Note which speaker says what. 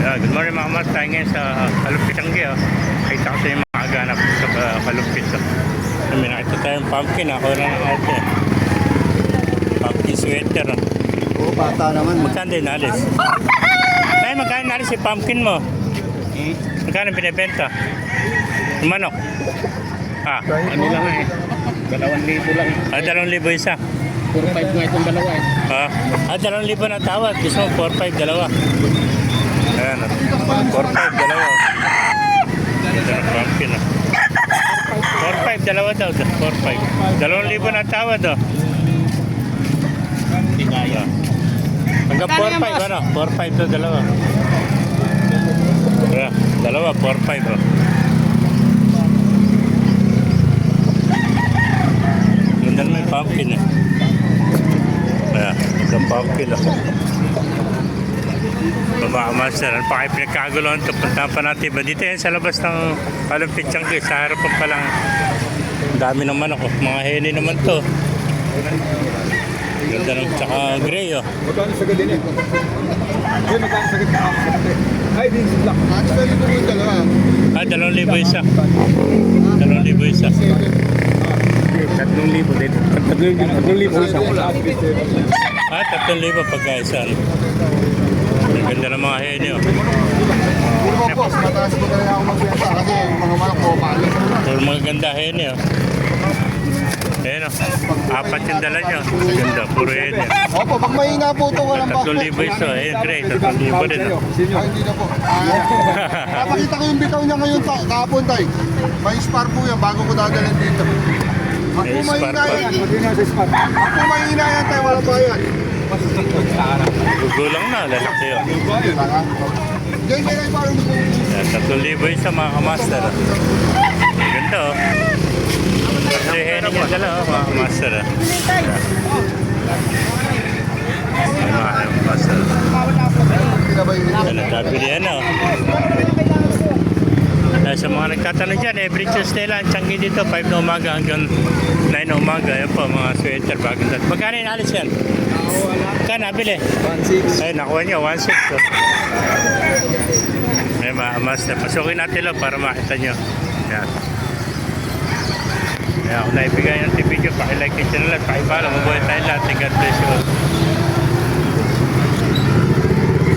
Speaker 1: Good morning mga kamas, tayo ngayon sa Kalumpit Anggi. Kita ko sa yung mga ganap sa Kalumpit. May nakita tayong pumpkin, ako na natin. Pumpkin sweater.
Speaker 2: Oo, bata naman.
Speaker 1: Magkano din alis? Tayo magkano nalis si pumpkin mo? Magkano binibenta? Yung manok?
Speaker 2: Ano lang eh. 2,000 lang.
Speaker 1: 2,000 isa.
Speaker 2: 4,500 nga itong dalawa eh.
Speaker 1: 2,000 na tawad. Gusto mo 4,500 dalawa. Ayan, 4,500 dalawa. Ito na pumpkin. 4,500 dalawa daw. 4,500. 2,000 na tawad oh.
Speaker 2: Hindi kaya.
Speaker 1: Hanggang 4,500 ano? 4,500 to dalawa. Ayan, dalawa 4,500 oh. Ganda naman yung pumpkin eh. Ayan, isang pumpkin oh. Mga master, ano pa kayo pinagkaguluhan ito? Puntahan pa natin ba? Dito yan sa labas ng Kalumpit Anggi. Sa harapan pa lang. Ang dami ng manok. Mga heni naman to. Ganda ng tsaka gray oh.
Speaker 3: Magkano sa gadin eh? Yun, magkano sa gadin? Ay, din sa black.
Speaker 2: Ano ba yung dalawa?
Speaker 1: 2,000 isa. 2,000 isa.
Speaker 3: 3,000 din. 3,000 isa.
Speaker 1: 3,000 pagkaisa. Ang ganda ng mga heni oh.
Speaker 2: Puro po, mataas ko talaga ako magbenta kasi mga manok ko palo.
Speaker 1: Puro mga ganda heni oh. Ayan oh. 4 yung dala nyo. Ganda, puro heni.
Speaker 2: Opo, pag mahina po ito, walang pa.
Speaker 1: 3,000 isa. Ayan, great. 3,000 rin oh.
Speaker 2: Hindi na po. Napakita ko yung bitaw niya ngayon kahapon tayo. May spar po yan bago ko dadalhin dito. Pag
Speaker 1: May
Speaker 2: po mahina
Speaker 1: spar pa.
Speaker 2: yan,
Speaker 3: Magkano sa spot?
Speaker 2: pag po mahina yan tayo, walang pa yan.
Speaker 1: Gugulang na, lalaki oh.
Speaker 2: Diyan kayo yung parang
Speaker 1: Ayan, 3,000 isa mga kamaster oh. Ang ganda oh. Kasi heni niya dala oh, mga kamaster oh. Ayan, mga kamaster.
Speaker 2: pinabay nila.
Speaker 1: Ayan, nagkabili yan oh. Sa mga nagtatanong dyan, every Tuesday lang, Tianggi dito, 5 na umaga hanggang 9 na umaga. Ayan po, mga sweater, bagong dati. Magkano yung alis yan? Magkano, nabili?
Speaker 3: 1,600.
Speaker 1: Ay, nakuha niya, 1,600. Oh. Ay, maamas na. Pasukin natin lang para makita nyo. Ayan. Ayan, kung naibigay ng video, pakilike yung channel at pakipala. Mabuhay tayo lahat. God bless you all.